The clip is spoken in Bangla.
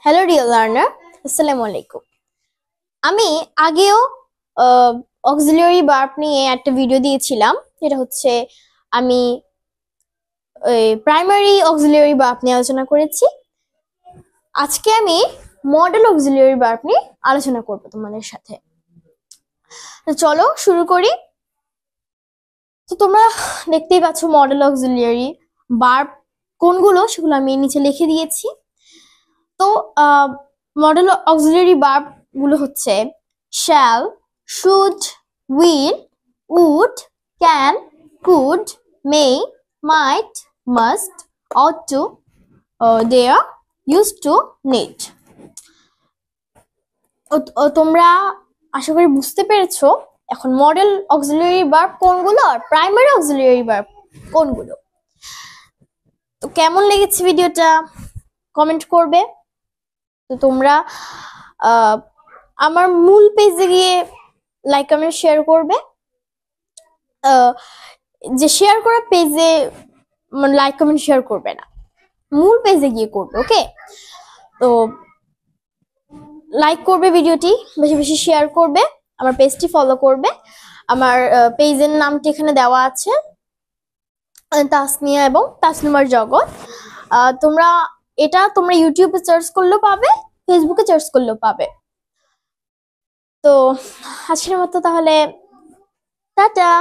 হ্যালো ডিয়ার লার্নার, আসসালামু আলাইকুম। আমি আগেও অক্সিলিয়ারি ভার্ব নিয়ে একটা ভিডিও দিয়েছিলাম। যেটা হচ্ছে আমি প্রাইমারি অক্সিলিয়ারি ভার্ব নিয়ে আলোচনা করেছি। আজকে আমি মডেল অক্সিলিয়ারি ভার্ব নিয়ে আলোচনা করব তোমাদের সাথে। তো চলো শুরু করি। তো তোমরা দেখতেই পাচ্ছ মডেল অক্সিলিয়ারি ভার্ব কোনগুলো, সেগুলো আমি নিচে লিখে দিয়েছি। তো মডেল অক্সিলিয়ারি ভার্ব গুলো হচ্ছে shall, should, will, would, can, could, may, might, must, ought to, dare, used to, need. তোমরা আশা করি বুঝতে পেরেছো এখন মডেল অক্সিলিয়ারি ভার্ব কোনগুলো আর প্রাইমারি অক্সিলিয়ারি ভার্ব কোনগুলো। তো কেমন লেগেছে ভিডিওটা কমেন্ট করবে। তো তোমরা আমার মূল পেজে গিয়ে লাইক কমেন্ট শেয়ার করবে। যে শেয়ার করা পেজে লাইক কমেন্ট শেয়ার করবে না, মূল পেজে গিয়ে করবে। ওকে, তো লাইক করবে, ভিডিওটি বেশি বেশি শেয়ার করবে, আমার পেজটি ফলো করবে। আমার পেজের নামটি এখানে দেওয়া আছে, তাসনিয়া এবং তাসনুমার জগৎ। তোমরা ইউটিউবে সার্চ করলেও পাবে, ফেসবুকে সার্চ করলেও পাবে। তো আজকের মতো তাহলে টাটা।